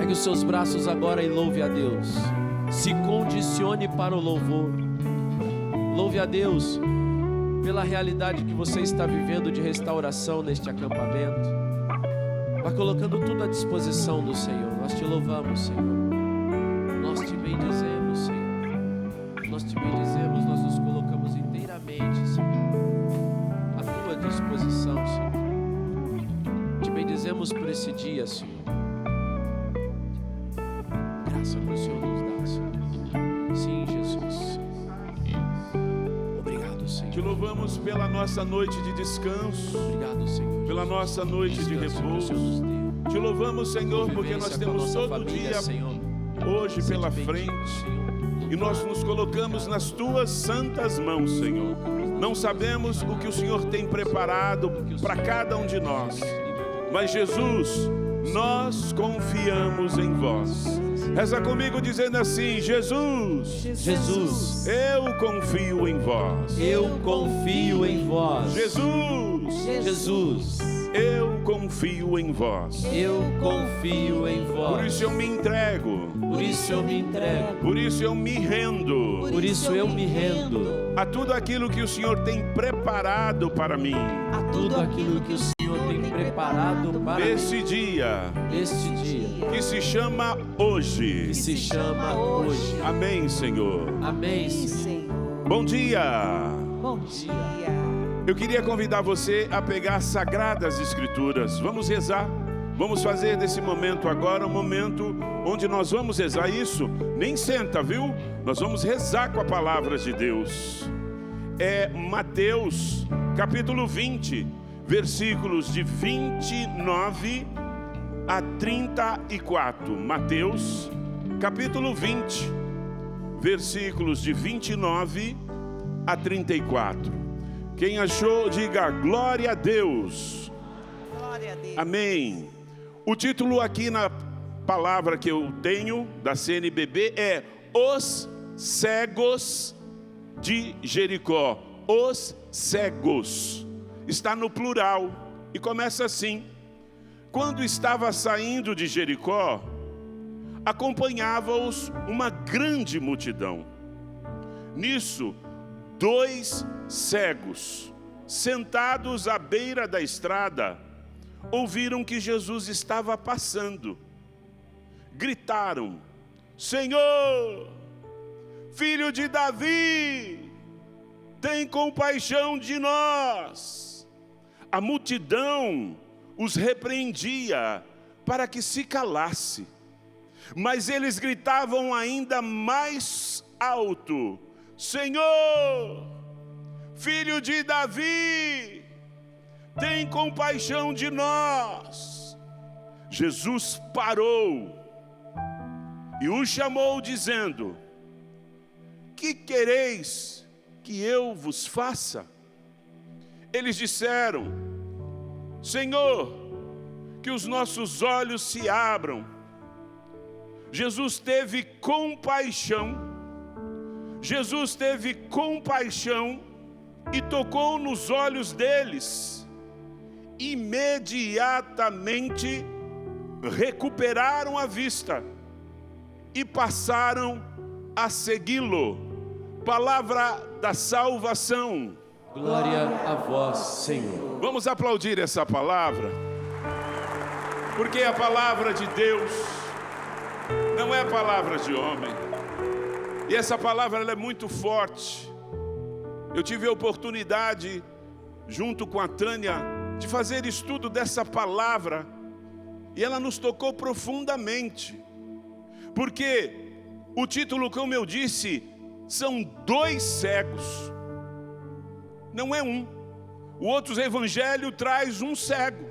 Pegue os seus braços agora e louve a Deus. Se condicione para o louvor. Louve a Deus pela realidade que você está vivendo de restauração neste acampamento. Vai colocando tudo à disposição do Senhor. Nós te louvamos, Senhor. Nós te bendizemos, Senhor. Nós te bendizemos, nós nos colocamos inteiramente, Senhor, à tua disposição, Senhor. Te bendizemos por esse dia, Senhor. Graça que o Senhor nos dá, Senhor. Sim, Jesus. Obrigado, Senhor. Te louvamos pela nossa noite de descanso. Obrigado, Senhor. Pela nossa noite de repouso. Te louvamos, Senhor, porque nós temos todo dia hoje pela frente. E nós nos colocamos nas tuas santas mãos, Senhor. Não sabemos o que o Senhor tem preparado para cada um de nós. Mas Jesus, nós confiamos em vós. Reza comigo dizendo assim: Jesus, Jesus, eu confio em vós. eu confio em vós. Jesus, Jesus, eu confio em vós. eu confio em vós. Por isso eu me entrego. Por isso eu me entrego. Por isso eu me rendo Por isso eu me rendo a tudo aquilo que o Senhor tem preparado para mim. a tudo aquilo que o Senhor tem preparado para mim Nesse dia neste dia, que se chama que hoje. se chama hoje. Amém, Senhor. Amém, Senhor. Senhor. Bom dia. Bom dia. Eu queria convidar você a pegar as Sagradas Escrituras. Vamos rezar. Vamos fazer desse momento agora um momento onde nós vamos rezar isso. Nem senta, viu? Nós vamos rezar com a palavra de Deus. É Mateus, capítulo 20, versículos de 29 a 34. Mateus, capítulo 20, versículos de 29 a 34. Quem achou, diga glória a Deus. Glória a Deus. Amém. O título aqui na palavra que eu tenho da CNBB é Os Cegos de Jericó. Os cegos. Está no plural e começa assim: quando estava saindo de Jericó, acompanhava-os uma grande multidão. Nisso, 2 cegos, sentados à beira da estrada, ouviram que Jesus estava passando. Gritaram: Senhor, filho de Davi, tem compaixão de nós. A multidão os repreendia para que se calasse, mas eles gritavam ainda mais alto: Senhor, filho de Davi, tem compaixão de nós. Jesus parou e os chamou, dizendo: que quereis que eu vos faça? Eles disseram: Senhor, que os nossos olhos se abram. Jesus teve compaixão. Jesus teve compaixão e tocou nos olhos deles. Imediatamente recuperaram a vista e passaram a segui-lo. Palavra da salvação. Glória a vós, Senhor. Vamos aplaudir essa palavra, porque a palavra de Deus não é a palavra de homem. E essa palavra ela é muito forte. Eu tive a oportunidade, junto com a Tânia, de fazer estudo dessa palavra, e ela nos tocou profundamente, porque o título, como eu disse, são 2 cegos, não é um. O outro evangelho traz um cego,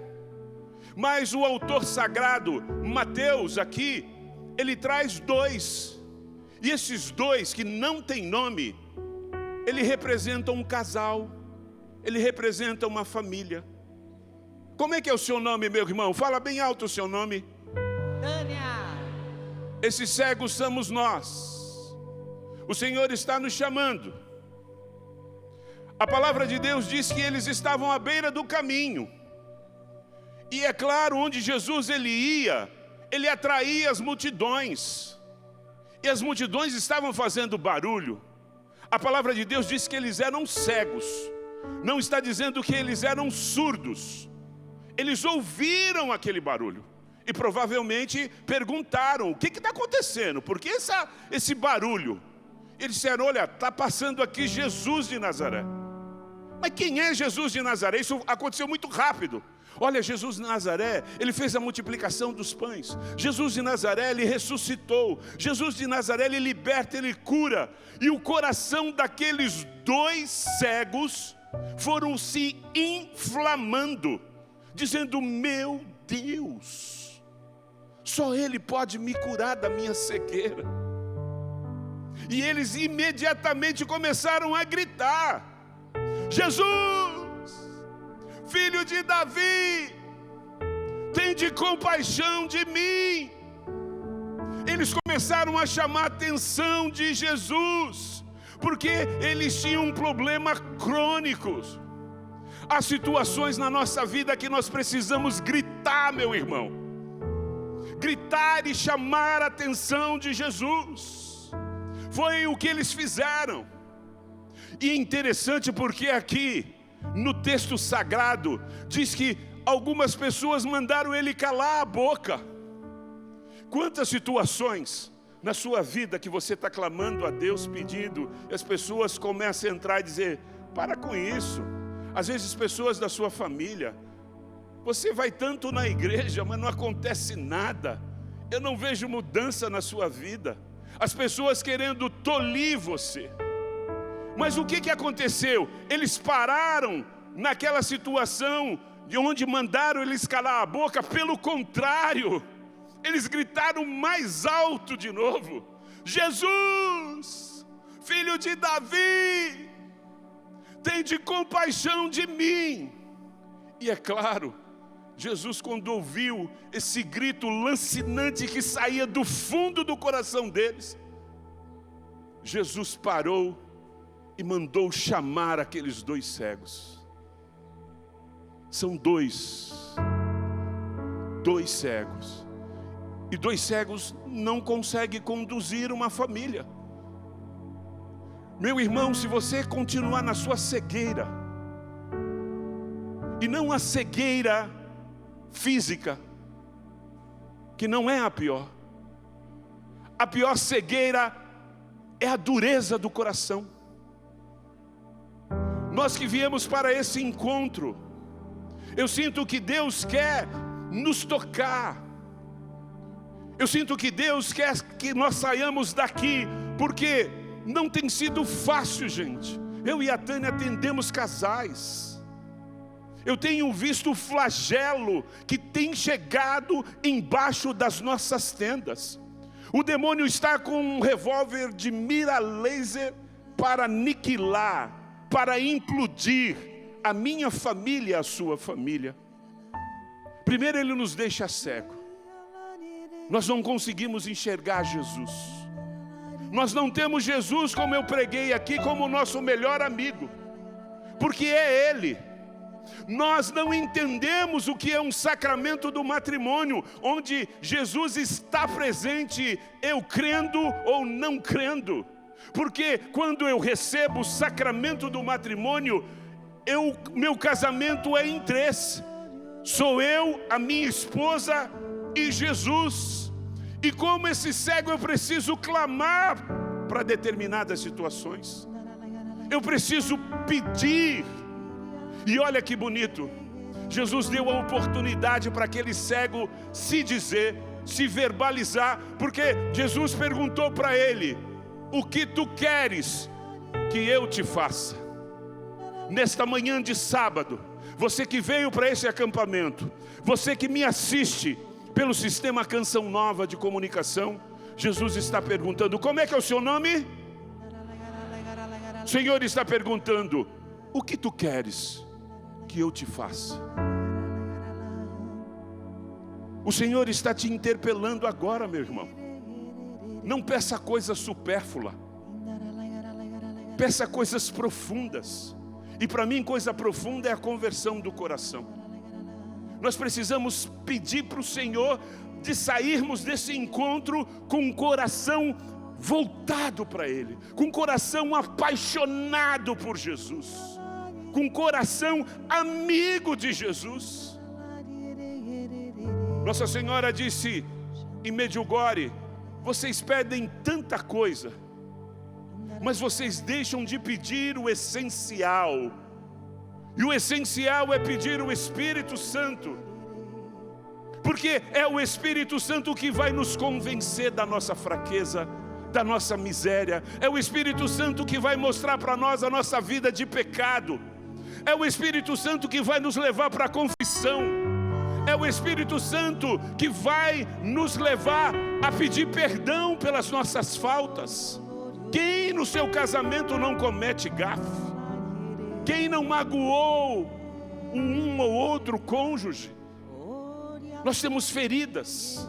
mas o autor sagrado, Mateus, aqui, ele traz 2, e esses 2 que não têm nome, ele representa um casal, ele representa uma família. Como é que é o seu nome, meu irmão? Fala bem alto o seu nome. Tânia. Esses cegos somos nós. O Senhor está nos chamando. A palavra de Deus diz que eles estavam à beira do caminho. E é claro, onde Jesus ele ia, ele atraía as multidões. E as multidões estavam fazendo barulho. A palavra de Deus diz que eles eram cegos. Não está dizendo que eles eram surdos. Eles ouviram aquele barulho. E provavelmente perguntaram, o que está acontecendo? Por que esse barulho? Eles disseram, olha, está passando aqui Jesus de Nazaré. Mas quem é Jesus de Nazaré? Isso aconteceu muito rápido. Olha, Jesus de Nazaré, ele fez a multiplicação dos pães. Jesus de Nazaré, ele ressuscitou. Jesus de Nazaré, ele liberta, ele cura. E o coração daqueles 2 cegos foram se inflamando, dizendo, meu Deus, só Ele pode me curar da minha cegueira. E eles imediatamente começaram a gritar, Jesus, filho de Davi, tende compaixão de mim. Eles começaram a chamar a atenção de Jesus, porque eles tinham um problema crônico. Há situações na nossa vida que nós precisamos gritar, meu irmão. Gritar e chamar a atenção de Jesus. Foi o que eles fizeram. E é interessante porque aqui, no texto sagrado, diz que algumas pessoas mandaram ele calar a boca. Quantas situações na sua vida que você está clamando a Deus, pedindo, e as pessoas começam a entrar e dizer, para com isso. Às vezes pessoas da sua família, você vai tanto na igreja, mas não acontece nada. Eu não vejo mudança na sua vida. As pessoas querendo tolir você. Mas o que aconteceu? Eles pararam naquela situação de onde mandaram eles calar a boca. Pelo contrário, eles gritaram mais alto de novo, Jesus, filho de Davi, tende compaixão de mim. E é claro, Jesus, quando ouviu esse grito lancinante que saía do fundo do coração deles, Jesus parou e mandou chamar aqueles 2 cegos. São 2 cegos. E 2 cegos não conseguem conduzir uma família. Meu irmão, se você continuar na sua cegueira, e não a cegueira física, que não é a pior cegueira é a dureza do coração. Nós que viemos para esse encontro, eu sinto que Deus quer nos tocar. Eu sinto que Deus quer que nós saiamos daqui, porque não tem sido fácil, gente. Eu e a Tânia atendemos casais. Eu tenho visto o flagelo que tem chegado embaixo das nossas tendas. O demônio está com um revólver de mira laser para aniquilar, para implodir a minha família e a sua família. Primeiro ele nos deixa cego. Nós não conseguimos enxergar Jesus. Nós não temos Jesus, como eu preguei aqui, como nosso melhor amigo, porque é Ele. Nós não entendemos o que é um sacramento do matrimônio, onde Jesus está presente, eu crendo ou não crendo. Porque quando eu recebo o sacramento do matrimônio, meu casamento é em 3. Sou eu, a minha esposa e Jesus. E como esse cego, eu preciso clamar para determinadas situações. Eu preciso pedir. E olha que bonito, Jesus deu a oportunidade para aquele cego se dizer, se verbalizar, porque Jesus perguntou para ele, o que tu queres que eu te faça? Nesta manhã de sábado, você que veio para esse acampamento, você que me assiste pelo sistema Canção Nova de comunicação, Jesus está perguntando, como é que é o seu nome? O Senhor está perguntando, o que tu queres que eu te faça? O Senhor está te interpelando agora, meu irmão. Não peça coisa supérflua, peça coisas profundas. E para mim coisa profunda é a conversão do coração. Nós precisamos pedir para o Senhor de sairmos desse encontro com um coração voltado para Ele, com um coração apaixonado por Jesus, com um coração amigo de Jesus. Nossa Senhora disse em Medjugorje: vocês pedem tanta coisa, mas vocês deixam de pedir o essencial. E o essencial é pedir o Espírito Santo, porque é o Espírito Santo que vai nos convencer da nossa fraqueza, da nossa miséria. É o Espírito Santo que vai mostrar para nós a nossa vida de pecado. É o Espírito Santo que vai nos levar para a confissão. É o Espírito Santo que vai nos levar a pedir perdão pelas nossas faltas. Quem no seu casamento não comete gafe? Quem não magoou um ou outro cônjuge? Nós temos feridas,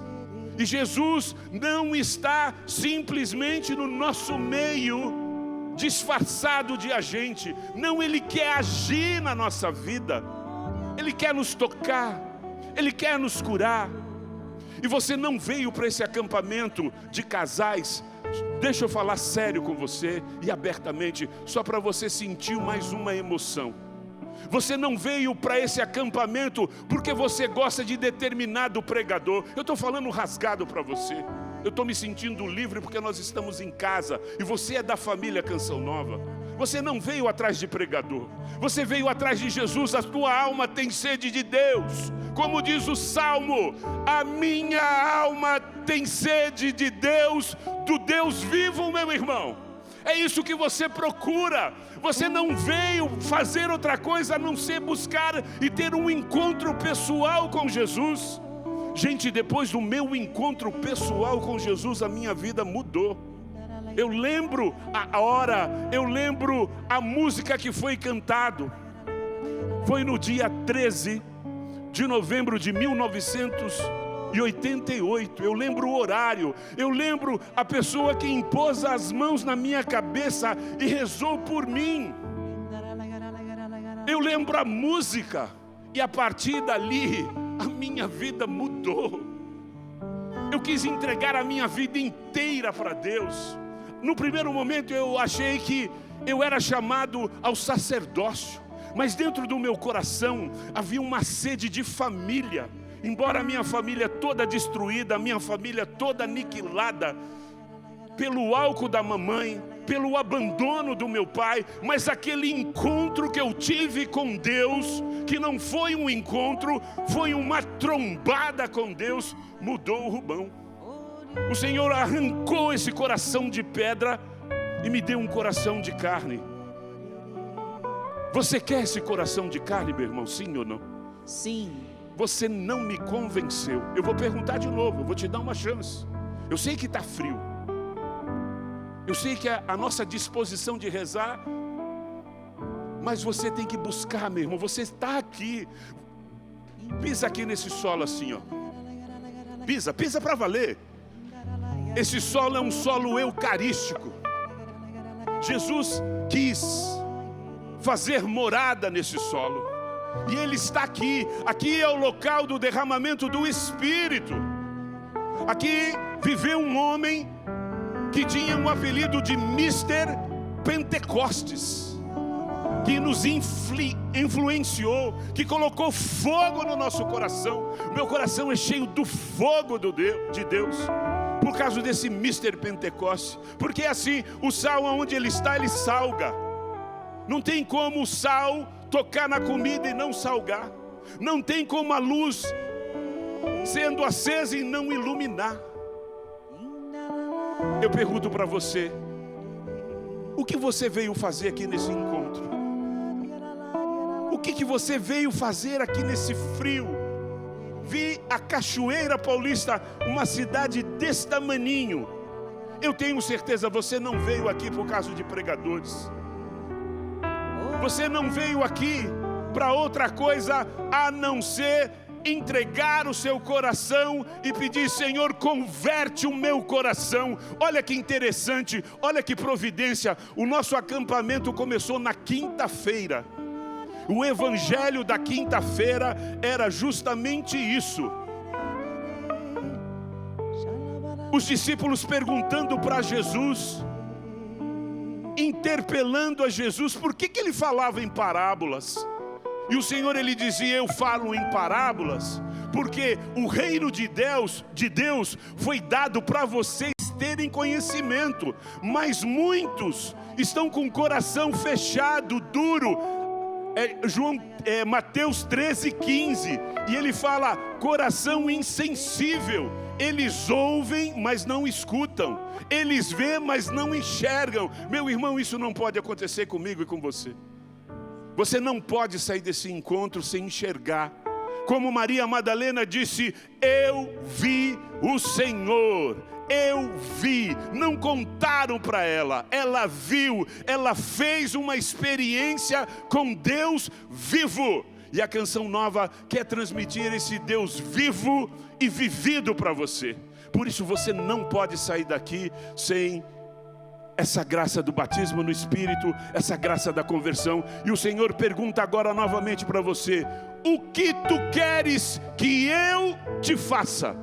e Jesus não está simplesmente no nosso meio, disfarçado de agente. Não, Ele quer agir na nossa vida. Ele quer nos tocar, Ele quer nos curar. E você não veio para esse acampamento de casais, deixa eu falar sério com você e abertamente, só para você sentir mais uma emoção. Você não veio para esse acampamento porque você gosta de determinado pregador. Eu estou falando rasgado para você. Eu estou me sentindo livre porque nós estamos em casa e você é da família Canção Nova. Você não veio atrás de pregador, você veio atrás de Jesus. A tua alma tem sede de Deus. Como diz o Salmo: a minha alma tem sede de Deus, do Deus vivo, meu irmão. É isso que você procura. Você não veio fazer outra coisa a não ser buscar e ter um encontro pessoal com Jesus. Gente, depois do meu encontro pessoal com Jesus, a minha vida mudou. Eu lembro a hora, eu lembro a música que foi cantado. Foi no dia 13 de novembro de 1988. Eu lembro o horário, eu lembro a pessoa que impôs as mãos na minha cabeça e rezou por mim. Eu lembro a música, e a partir dali a minha vida mudou. Eu quis entregar a minha vida inteira para Deus. No primeiro momento eu achei que eu era chamado ao sacerdócio, mas dentro do meu coração havia uma sede de família. Embora a minha família toda destruída, a minha família toda aniquilada pelo álcool da mamãe, pelo abandono do meu pai, mas aquele encontro que eu tive com Deus, que não foi um encontro, foi uma trombada com Deus, mudou o Rubão. O Senhor arrancou esse coração de pedra e me deu um coração de carne. Você quer esse coração de carne, meu irmão? Sim ou não? Sim. Você não me convenceu. Eu vou perguntar de novo, eu vou te dar uma chance. Eu sei que está frio. Eu sei que a nossa disposição de rezar, mas você tem que buscar, meu irmão. Você está aqui. Pisa aqui nesse solo assim, ó. Pisa para valer. Esse solo é um solo eucarístico. Jesus quis fazer morada nesse solo, e Ele está aqui. Aqui é o local do derramamento do Espírito. Aqui viveu um homem que tinha um apelido de Mr. Pentecostes, que nos influenciou, que colocou fogo no nosso coração. Meu coração é cheio do fogo de Deus, por causa desse Mr. Pentecostes. Porque assim, o sal onde ele está, ele salga. Não tem como o sal tocar na comida e não salgar. Não tem como a luz sendo acesa e não iluminar. Eu pergunto para você: o que você veio fazer aqui nesse encontro? O que você veio fazer aqui nesse frio? Vi a Cachoeira Paulista, uma cidade desse tamaninho. Eu tenho certeza, você não veio aqui por causa de pregadores. Você não veio aqui para outra coisa a não ser entregar o seu coração e pedir: Senhor, converte o meu coração. Olha que interessante, olha que providência. O nosso acampamento começou na quinta-feira. O evangelho da quinta-feira era justamente isso. os discípulos perguntando para Jesus, interpelando a Jesus, por que ele falava em parábolas? E o Senhor, ele dizia, eu falo em parábolas, porque o reino de Deus foi dado para vocês terem conhecimento, mas muitos estão com o coração fechado, duro. Mateus 13:15, e ele fala, coração insensível. Eles ouvem, mas não escutam. Eles veem, mas não enxergam. Meu irmão, isso não pode acontecer comigo e com você. Você não pode sair desse encontro sem enxergar. Como Maria Madalena disse, eu vi o Senhor. Eu vi, não contaram para ela, ela viu, ela fez uma experiência com Deus vivo. E a canção nova quer transmitir esse Deus vivo e vivido para você. Por isso você não pode sair daqui sem essa graça do batismo no Espírito, essa graça da conversão. E o Senhor pergunta agora novamente para você, o que tu queres que eu te faça?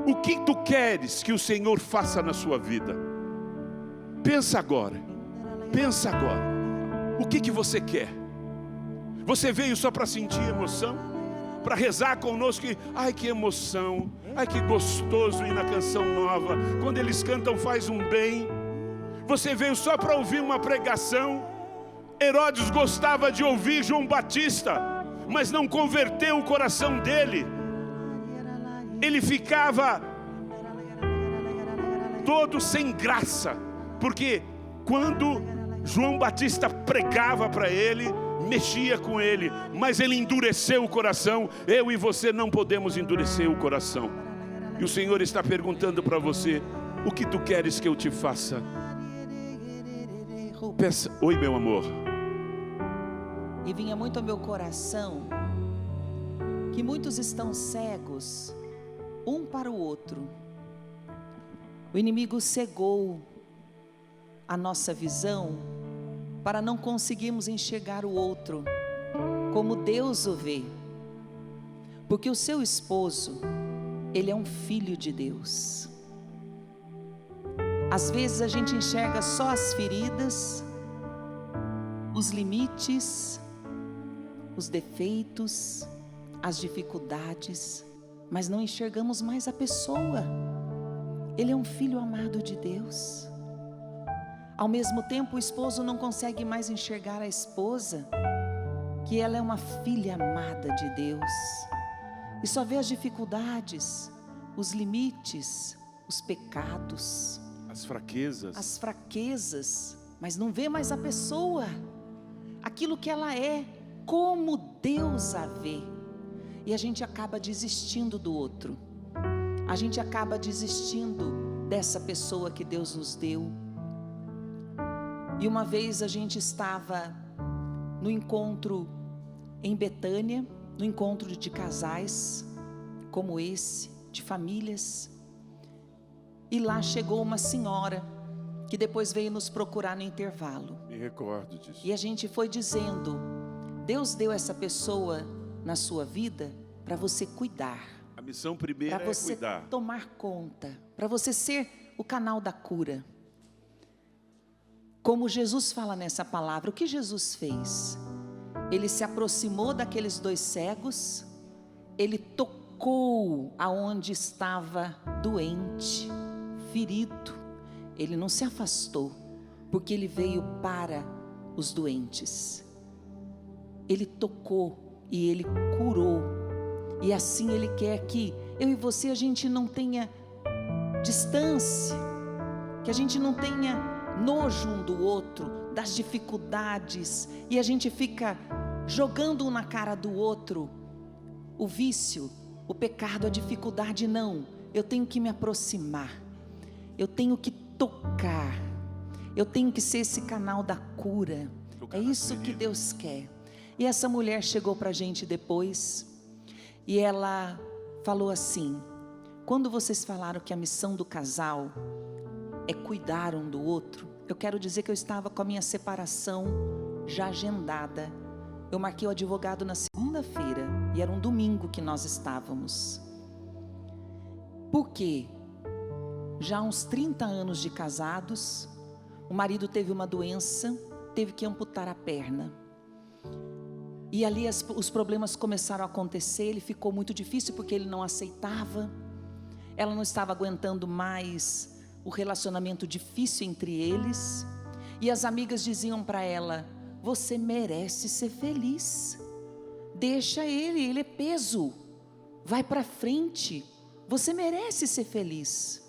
O que tu queres que o Senhor faça na sua vida? Pensa agora. Pensa agora. O que você quer? Você veio só para sentir emoção? Para rezar conosco? Ai, que emoção. Ai, que gostoso ir na canção nova. Quando eles cantam faz um bem. Você veio só para ouvir uma pregação? Herodes gostava de ouvir João Batista, mas não converteu o coração dele. Ele ficava todo sem graça, porque quando João Batista pregava para ele, mexia com ele, mas ele endureceu o coração. Eu e você não podemos endurecer o coração. E o Senhor está perguntando para você, o que tu queres que eu te faça? Peça, oi meu amor. E vinha muito ao meu coração que muitos estão cegos um para o outro. O inimigo cegou a nossa visão para não conseguirmos enxergar o outro como Deus o vê. Porque o seu esposo, ele é um filho de Deus. Às vezes a gente enxerga só as feridas, os limites, os defeitos, as dificuldades, mas não enxergamos mais a pessoa. Ele é um filho amado de Deus. Ao mesmo tempo, o esposo não consegue mais enxergar a esposa, que ela é uma filha amada de Deus, e só vê as dificuldades, os limites, os pecados, as fraquezas, mas não vê mais a pessoa, aquilo que ela é, como Deus a vê. E a gente acaba desistindo do outro, a gente acaba desistindo dessa pessoa que Deus nos deu. E uma vez a gente estava no encontro em Betânia, no encontro de casais como esse, de famílias, e lá chegou uma senhora que depois veio nos procurar no intervalo. Me recordo disso. E a gente foi dizendo, Deus deu essa pessoa na sua vida para você cuidar. A missão primeira é cuidar. Para você tomar conta, para você ser o canal da cura. Como Jesus fala nessa palavra, o que Jesus fez? Ele se aproximou daqueles dois cegos, ele tocou aonde estava doente, ferido. Ele não se afastou, porque ele veio para os doentes. Ele tocou e ele curou. E assim ele quer que eu e você, a gente não tenha distância, que a gente não tenha nojo um do outro, das dificuldades, e a gente fica jogando um na cara do outro o vício, o pecado, a dificuldade. Não, eu tenho que me aproximar, eu tenho que tocar, eu tenho que ser esse canal da cura. É isso que Deus quer. E essa mulher chegou para a gente depois, e ela falou assim: quando vocês falaram que a missão do casal é cuidar um do outro, eu quero dizer que eu estava com a minha separação já agendada. Eu marquei o advogado na segunda-feira, e era um domingo que nós estávamos. Por quê? já há uns 30 anos de casados. O marido teve uma doença, teve que amputar a perna. E ali os problemas começaram a acontecer, ele ficou muito difícil porque ele não aceitava. Ela não estava aguentando mais o relacionamento difícil entre eles. E as amigas diziam para ela: você merece ser feliz. Deixa ele é peso. Vai para frente. Você merece ser feliz.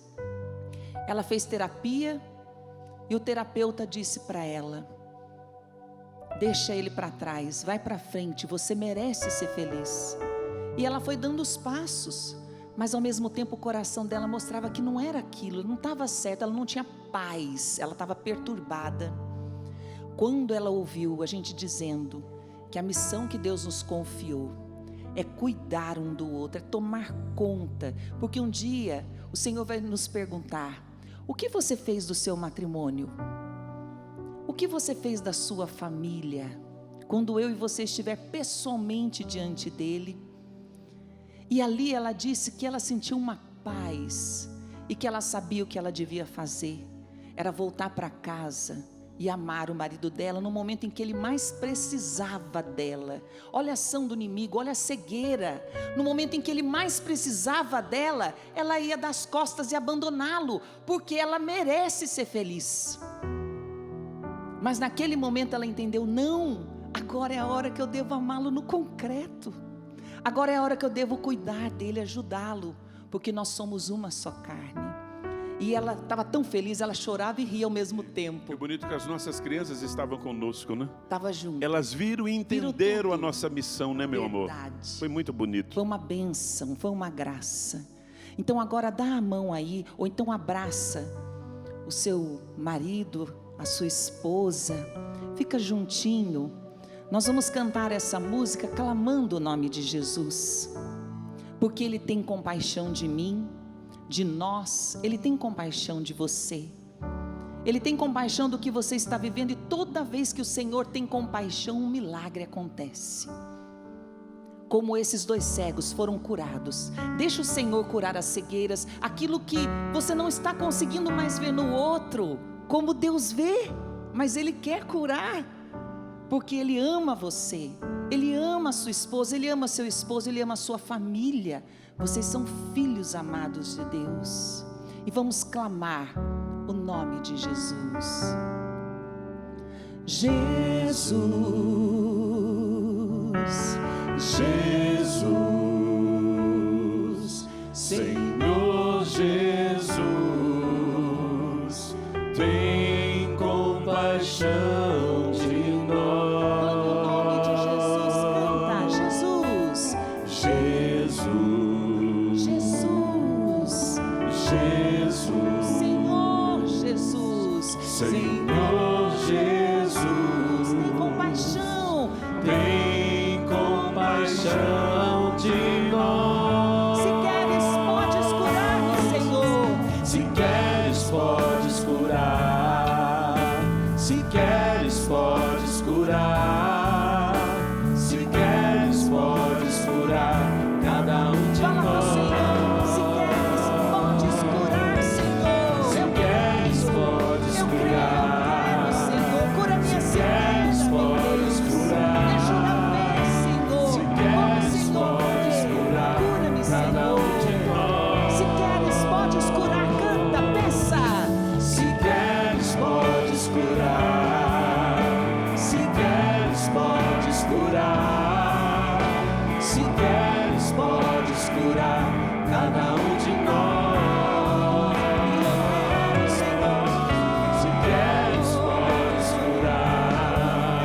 Ela fez terapia e o terapeuta disse para ela: deixa ele para trás, vai para frente, você merece ser feliz. E ela foi dando os passos, mas ao mesmo tempo o coração dela mostrava que não era aquilo, não estava certo, ela não tinha paz, ela estava perturbada. Quando ela ouviu a gente dizendo que a missão que Deus nos confiou é cuidar um do outro, é tomar conta, porque um dia o Senhor vai nos perguntar: o que você fez do seu matrimônio? O que você fez da sua família? Quando eu e você estiver pessoalmente diante dele. E ali ela disse que ela sentiu uma paz e que ela sabia o que ela devia fazer. Era voltar para casa e amar o marido dela no momento em que ele mais precisava dela. Olha a ação do inimigo, olha a cegueira. No momento em que ele mais precisava dela, ela ia dar as costas e abandoná-lo, porque ela merece ser feliz. Mas naquele momento ela entendeu: não, agora é a hora que eu devo amá-lo no concreto. Agora é a hora que eu devo cuidar dele, ajudá-lo, porque nós somos uma só carne. E ela estava tão feliz, ela chorava e ria ao mesmo tempo. É bonito que as nossas crianças estavam conosco, né? Estava junto. Elas viram e entenderam a nossa missão, né, meu amor? Foi muito bonito. Foi uma bênção, foi uma graça. Então agora dá a mão aí, ou então abraça o seu marido, a sua esposa, fica juntinho. Nós vamos cantar essa música clamando o nome de Jesus, porque Ele tem compaixão de mim, de nós. Ele tem compaixão de você, Ele tem compaixão do que você está vivendo. E toda vez que o Senhor tem compaixão, um milagre acontece. Como esses 2 cegos foram curados. Deixa o Senhor curar as cegueiras, aquilo que você não está conseguindo mais ver no outro, como Deus vê, mas Ele quer curar, porque Ele ama você, Ele ama a sua esposa, Ele ama seu esposo, Ele ama a sua família. Vocês são filhos amados de Deus. E vamos clamar o nome de Jesus. Jesus, Jesus, Senhor Jesus, tem compaixão de nós. Canta Jesus, Jesus, Jesus, Jesus, Senhor Jesus, Senhor Jesus, tem compaixão, tem compaixão de nós. Se queres, podes curar-nos, Senhor. Se queres, podes curar. Se queres, podes curar. Se queres, podes curar cada um de nós. Se queres, podes curar, Senhor. Se queres, podes curar, Senhor. Cura minha cegueira, podes curar. Me ajuda a ver, Senhor. Se queres, podes curar cada um de nós. Se queres, podes curar. Canta, peça. Se queres, podes curar. Se queres, podes curar. Se queres, podes curar cada um de nós. Senhor, se queres, podes curar.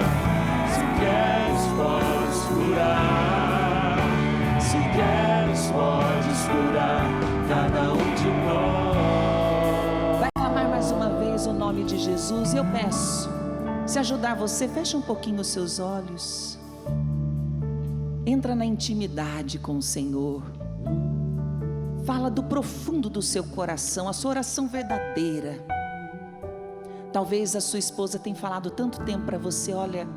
Se queres, podes curar. Se queres, podes curar cada um de nós. Vai clamar mais uma vez o nome de Jesus. E eu peço, se ajudar você, fecha um pouquinho os seus olhos. Entra na intimidade com o Senhor. Fala do profundo do seu coração, a sua oração verdadeira. Talvez a sua esposa tenha falado tanto tempo para você: olha,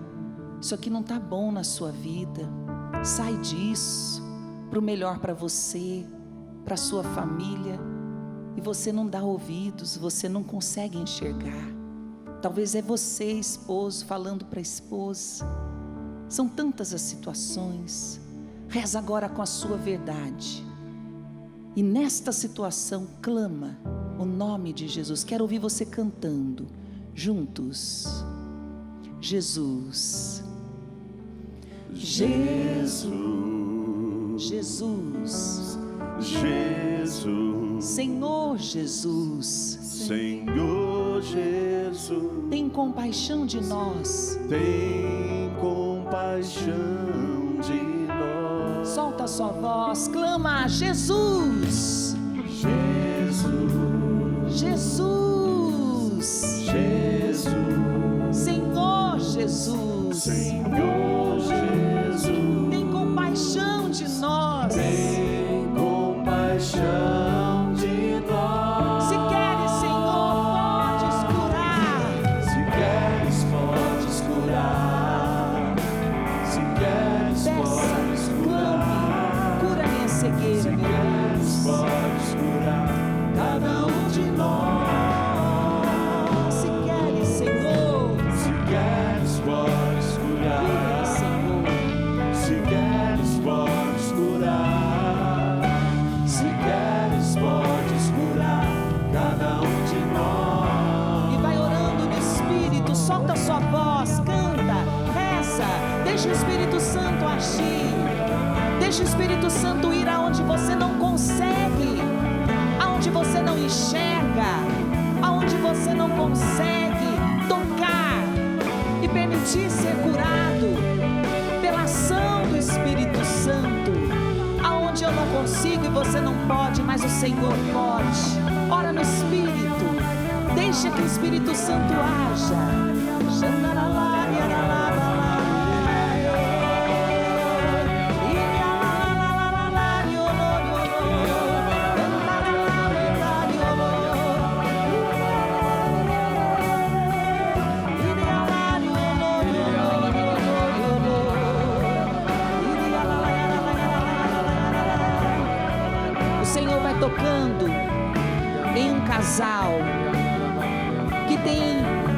isso aqui não está bom na sua vida, sai disso, para o melhor para você, para a sua família. e você não dá ouvidos, você não consegue enxergar. Talvez é você, esposo, falando para a esposa. São tantas as situações. Reza agora com a sua verdade. E nesta situação, clama o nome de Jesus. Quero ouvir você cantando juntos. Jesus. Jesus. Jesus. Jesus. Senhor Jesus. Senhor Jesus. Tem compaixão de nós. Tem compaixão de nós. Solta a sua voz, clama, Jesus. Jesus. Jesus. Jesus. Senhor Jesus. Senhor Jesus. Tem compaixão de nós. Tem compaixão de nós. Se queres, Senhor, podes curar. Se queres, podes curar. Se queres, podes Peça, curar. clame, cura minha cegueira, Se meu queres, Deus. podes curar cada um de nós. Se queres, Senhor, Se queres, podes cura, curar. Senhor. Se queres, podes curar. Se queres, podes curar cada um de nós. E vai orando no Espírito, solta a sua voz, canta, reza, deixa o Espírito Santo agir, deixa o Espírito Santo ir aonde você não consegue, aonde você não enxerga, aonde você não consegue tocar e permitir ser curado pela ação do Espírito Santo. Aonde eu não consigo e você não pode, mas o Senhor pode. Ora no Espírito, deixa que o Espírito Santo haja. O Senhor vai tocando em um casal que tem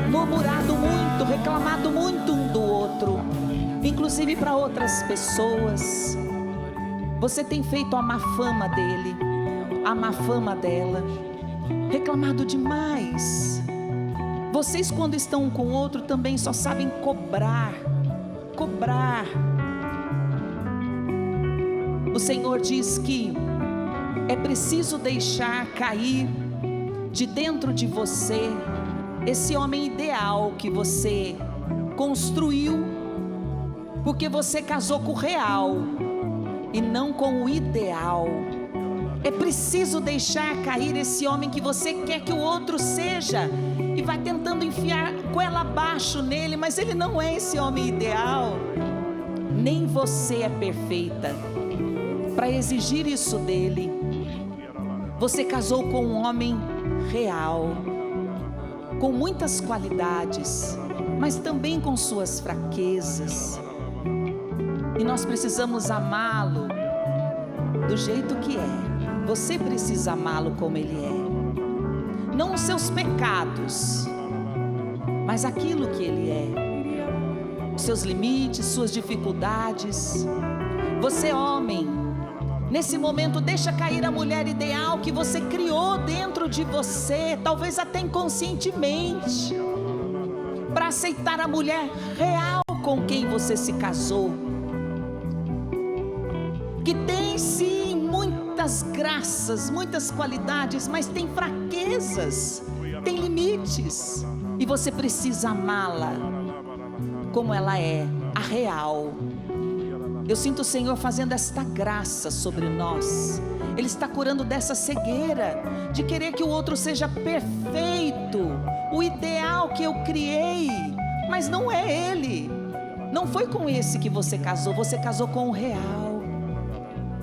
murmurado muito, reclamado muito um do outro, inclusive para outras pessoas. Você tem feito a má fama dele, a má fama dela, reclamado demais. Vocês, quando estão um com o outro, também só sabem cobrar. O Senhor diz que é preciso deixar cair de dentro de você esse homem ideal que você construiu, porque você casou com o real e não com o ideal. É preciso deixar cair esse homem que você quer que o outro seja e vai tentando enfiar goela abaixo nele, mas ele não é esse homem ideal. Nem você é perfeita para exigir isso dele. Você casou com um homem real, com muitas qualidades, mas também com suas fraquezas. E nós precisamos amá-lo do jeito que é. Você precisa amá-lo como ele é. Não os seus pecados, mas aquilo que ele é. Os seus limites, suas dificuldades. Você, homem, nesse momento deixa cair a mulher ideal que você criou dentro de você, talvez até inconscientemente, para aceitar a mulher real com quem você se casou, que tem sim muitas graças, muitas qualidades, mas tem fraquezas, tem limites, e você precisa amá-la como ela é, a real. Eu sinto o Senhor fazendo esta graça sobre nós. Ele está curando dessa cegueira de querer que o outro seja perfeito, o ideal que eu criei, mas não é ele. Não foi com esse que você casou com o real.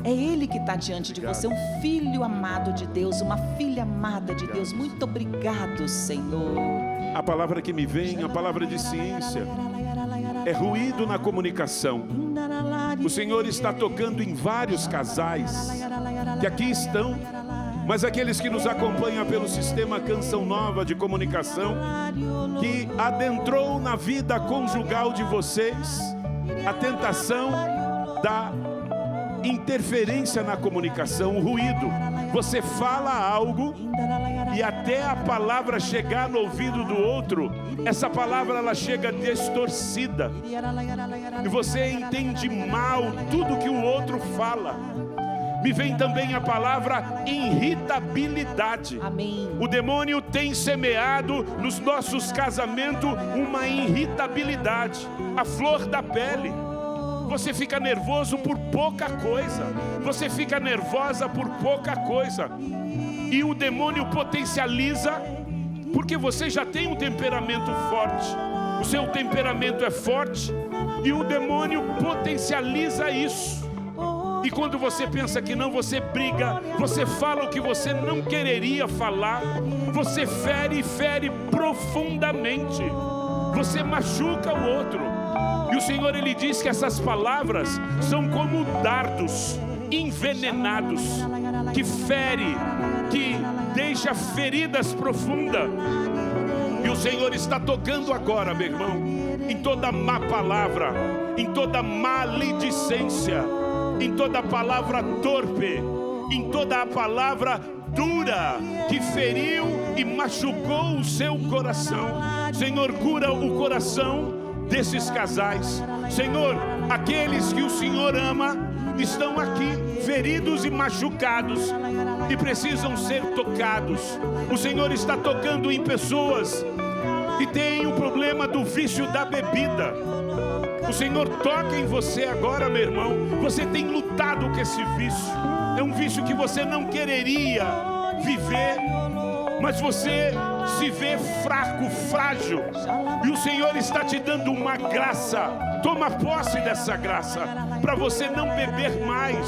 É ele que está diante de você, um filho amado de Deus, uma filha amada de Deus. Muito obrigado, Senhor. A palavra que me vem, a palavra de ciência, é ruído na comunicação. O Senhor está tocando em vários casais que aqui estão mas aqueles que nos acompanham pelo sistema Canção Nova de comunicação, que adentrou na vida conjugal de vocês a tentação da interferência na comunicação, o ruído. Você fala algo e até a palavra chegar no ouvido do outro, essa palavra ela chega distorcida e você entende mal tudo que o outro fala. Me vem também a palavra irritabilidade. Amém. O demônio tem semeado nos nossos casamentos uma irritabilidade, a flor da pele. Você fica nervoso por pouca coisa, você fica nervosa por pouca coisa, e o demônio potencializa, porque você já tem um temperamento forte, o seu temperamento é forte, e o demônio potencializa isso. E quando você pensa que não, você briga, você fala o que você não quereria falar, você fere profundamente, você machuca o outro. E o Senhor, Ele diz que essas palavras são como dardos envenenados, que fere, que deixa feridas profundas. E o Senhor está tocando agora, meu irmão, em toda má palavra, em toda maledicência, em toda palavra torpe, em toda a palavra dura que feriu e machucou o seu coração. Senhor, cura o coração desses casais. Senhor, aqueles que o Senhor ama estão aqui feridos e machucados e precisam ser tocados. O Senhor está tocando em pessoas que têm o problema do vício da bebida. O Senhor toca em você agora, meu irmão. Você tem lutado com esse vício. É um vício que você não quereria viver, mas você se vê fraco, frágil, e o Senhor está te dando uma graça. Toma posse dessa graça, para você não beber mais,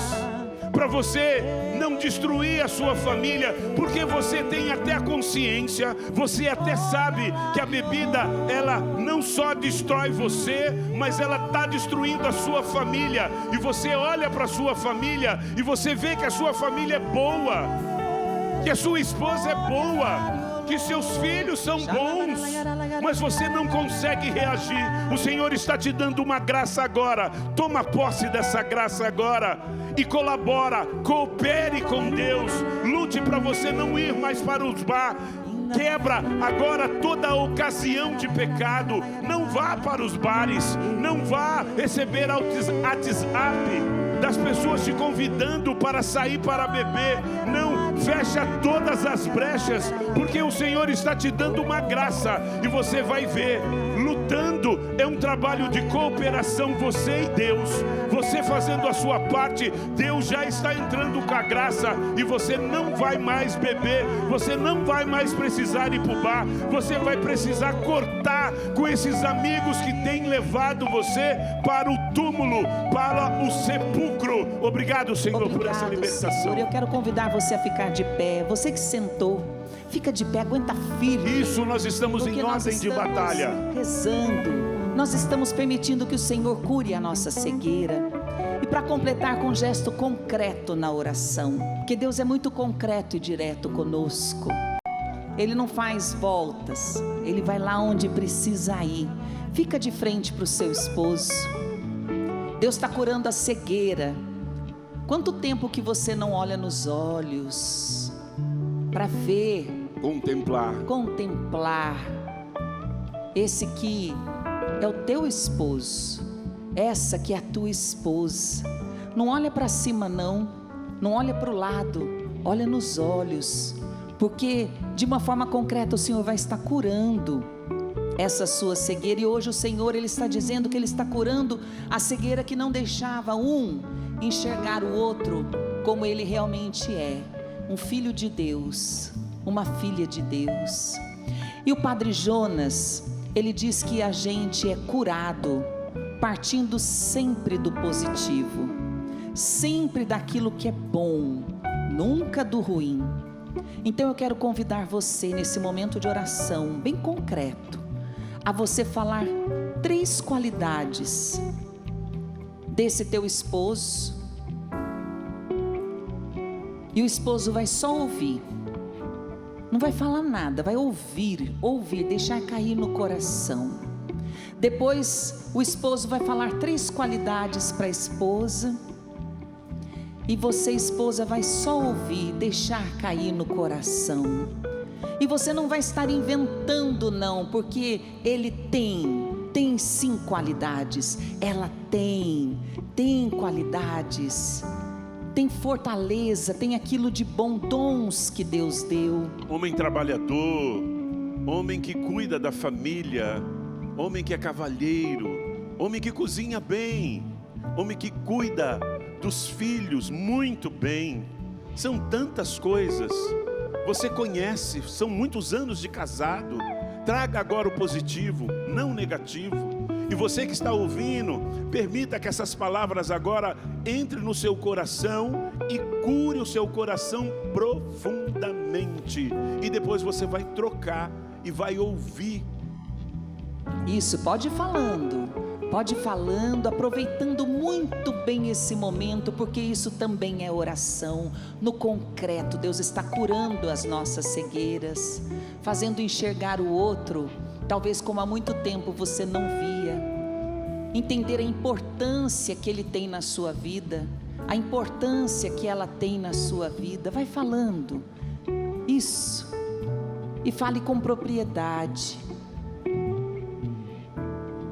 para você não destruir a sua família, porque você tem até a consciência, você até sabe que a bebida, ela não só destrói você, mas ela está destruindo a sua família, e você olha para a sua família, e você vê que a sua família é boa, que a sua esposa é boa, que seus filhos são bons, mas você não consegue reagir. O Senhor está te dando uma graça agora. Toma posse dessa graça agora e colabora, coopere com Deus, lute para você não ir mais para os bar. Quebra agora toda ocasião de pecado. Não vá para os bares, não vá receber WhatsApp das pessoas te convidando para sair para beber. Não, fecha todas as brechas, porque o Senhor está te dando uma graça, e você vai ver, lutando é um trabalho de cooperação, você e Deus, você fazendo a sua parte, Deus já está entrando com a graça, e você não vai mais beber, você não vai mais precisar ir para o bar, você vai precisar cortar com esses amigos que têm levado você para o túmulo, para o sepulcro. Obrigado, Senhor, por essa libertação. Senhor, eu quero convidar você a ficar de pé. Você que sentou, fica de pé, aguenta firme. Isso, nós estamos em ordem de batalha, rezando. Nós estamos permitindo que o Senhor cure a nossa cegueira. E para completar com um gesto concreto na oração, porque Deus é muito concreto e direto conosco. Ele não faz voltas, Ele vai lá onde precisa ir. Fica de frente para o seu esposo. Deus está curando a cegueira. Quanto tempo que você não olha nos olhos para ver, contemplar esse que é o teu esposo, essa que é a tua esposa. Não olha para cima não olha para o lado, olha nos olhos, porque de uma forma concreta o Senhor vai estar curando essa sua cegueira. E hoje o Senhor, Ele está dizendo que Ele está curando a cegueira que não deixava um enxergar o outro como ele realmente é, um filho de Deus, uma filha de Deus. E o Padre Jonas, ele diz que a gente é curado partindo sempre do positivo, sempre daquilo que é bom, nunca do ruim. Então eu quero convidar você nesse momento de oração bem concreto, a você falar 3 qualidades desse teu esposo. E o esposo vai só ouvir. Não vai falar nada, vai ouvir, deixar cair no coração. Depois o esposo vai falar 3 qualidades para a esposa. E você, esposa, vai só ouvir, deixar cair no coração. E você não vai estar inventando não, porque ele tem sim qualidades. Ela tem qualidades. Tem fortaleza, tem aquilo de bom, dons que Deus deu. Homem trabalhador, homem que cuida da família, homem que é cavalheiro, homem que cozinha bem, homem que cuida dos filhos muito bem. São tantas coisas. Você conhece, são muitos anos de casado. Traga agora o positivo, não o negativo. E você que está ouvindo, permita que essas palavras agora entrem no seu coração e cure o seu coração profundamente. E depois você vai trocar e vai ouvir. Isso, pode ir falando, aproveitando muito bem esse momento, porque isso também é oração. No concreto, Deus está curando as nossas cegueiras, fazendo enxergar o outro, talvez como há muito tempo você não via. Entender a importância que ele tem na sua vida, a importância que ela tem na sua vida. Vai falando isso e fale com propriedade.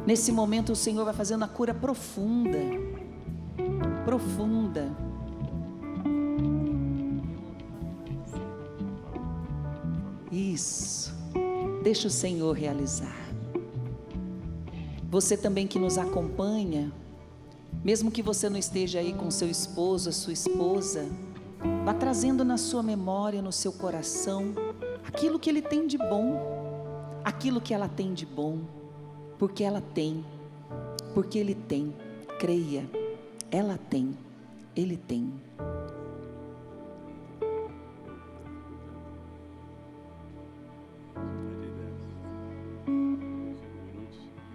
Nesse momento o Senhor vai fazendo a cura profunda. Isso, deixa o Senhor realizar. Você também que nos acompanha, mesmo que você não esteja aí com seu esposo, a sua esposa, vá trazendo na sua memória, no seu coração, aquilo que ele tem de bom, aquilo que ela tem de bom, porque ela tem, porque ele tem, creia, ela tem, ele tem.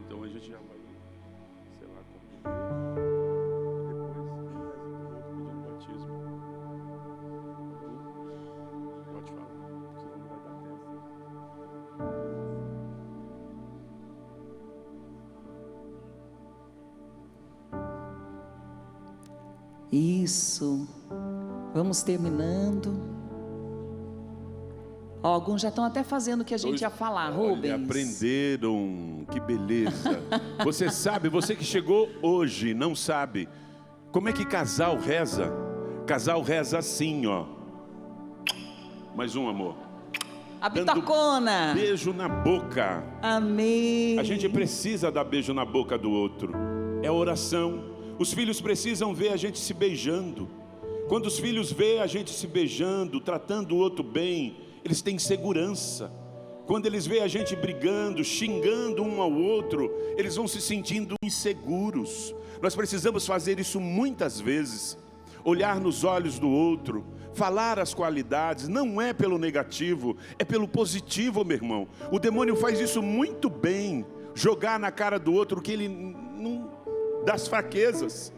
Então a gente já vai, sei lá, depois pedir o batismo. Pode falar, senão não vai dar tempo. Isso, vamos terminando. Alguns já estão até fazendo o que a gente ia falar, Rubens. Aprenderam, que beleza. Você sabe, você que chegou hoje, não sabe como é que casal reza? Casal reza assim, ó. Mais um, amor. A bitocona. Beijo na boca. Amém. A gente precisa dar beijo na boca do outro. É oração. Os filhos precisam ver a gente se beijando. Quando os filhos veem a gente se beijando, tratando o outro bem, eles têm segurança. Quando eles veem a gente brigando, xingando um ao outro, eles vão se sentindo inseguros. Nós precisamos fazer isso muitas vezes. Olhar nos olhos do outro, falar as qualidades, não é pelo negativo, é pelo positivo, meu irmão. O demônio faz isso muito bem, jogar na cara do outro que ele não, das fraquezas.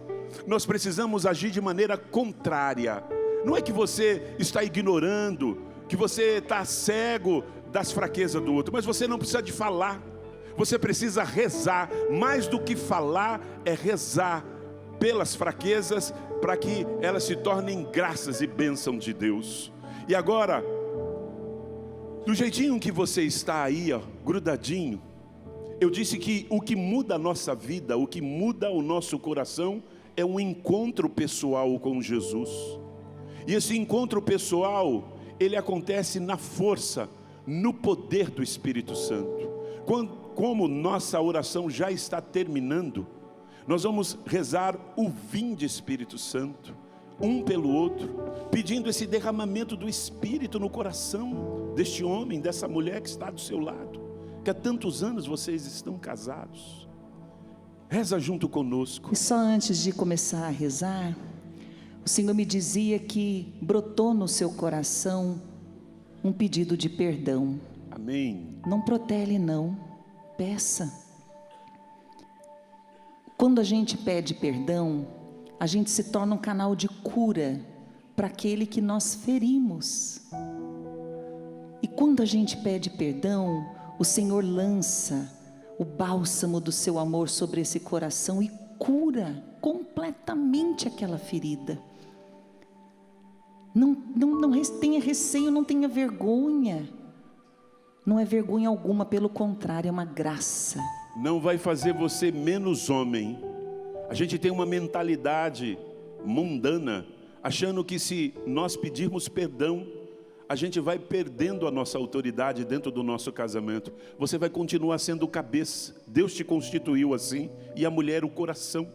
Nós precisamos agir de maneira contrária. Não é que você está ignorando, que você está cego das fraquezas do outro, mas você não precisa de falar, você precisa rezar. Mais do que falar, é rezar pelas fraquezas, para que elas se tornem graças e bênção de Deus. E agora, do jeitinho que você está aí, ó, grudadinho, eu disse que o que muda a nossa vida, o que muda o nosso coração, é um encontro pessoal com Jesus. E esse encontro pessoal, ele acontece na força, no poder do Espírito Santo. Como nossa oração já está terminando, nós vamos rezar o Vinde Espírito Santo, um pelo outro, pedindo esse derramamento do Espírito no coração deste homem, dessa mulher que está do seu lado, que há tantos anos vocês estão casados. Reza junto conosco. E só antes de começar a rezar, o Senhor me dizia que brotou no seu coração um pedido de perdão. Amém. Não protele não, peça. Quando a gente pede perdão, a gente se torna um canal de cura para aquele que nós ferimos. E quando a gente pede perdão, o Senhor lança o bálsamo do seu amor sobre esse coração e cura completamente aquela ferida. Não tenha receio, não tenha vergonha. Não é vergonha alguma, pelo contrário, é uma graça. Não vai fazer você menos homem. A gente tem uma mentalidade mundana, achando que se nós pedirmos perdão, a gente vai perdendo a nossa autoridade dentro do nosso casamento. Você vai continuar sendo o cabeça. Deus te constituiu assim, e a mulher o coração.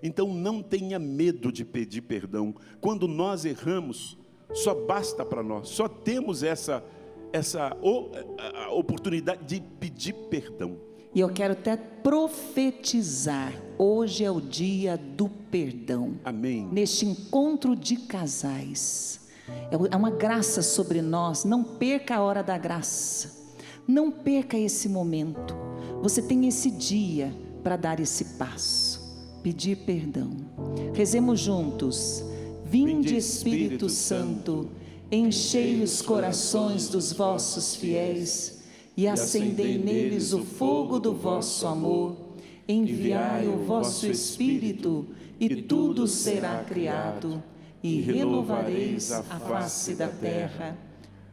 Então não tenha medo de pedir perdão. Quando nós erramos, só basta para nós, só temos essa oportunidade de pedir perdão. E eu quero até profetizar, hoje é o dia do perdão. Amém. Neste encontro de casais, é uma graça sobre nós. Não perca a hora da graça, não perca esse momento. Você tem esse dia para dar esse passo, pedir perdão. Rezemos juntos. Vinde, Espírito Santo, enchei os corações dos vossos fiéis e acendei neles o fogo do vosso amor. Enviai o vosso Espírito e tudo será criado e renovareis a face da terra.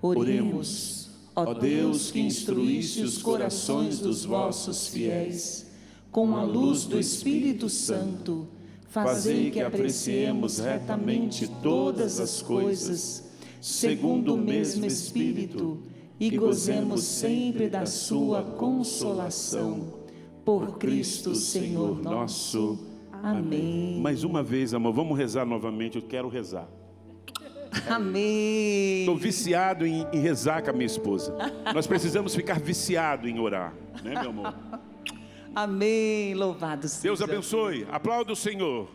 Oremos. Ó Deus, que instruíste os corações dos vossos fiéis com a luz do Espírito Santo, fazei que apreciemos retamente todas as coisas, segundo o mesmo Espírito, e gozemos sempre da sua consolação. Por Cristo Senhor nosso. Amém. Mais uma vez, amor, vamos rezar novamente. Eu quero rezar. Amém. Estou viciado em rezar com a minha esposa. Nós precisamos ficar viciados em orar, né, meu amor? Amém. Louvado seja Deus abençoe. Aplauda o Senhor.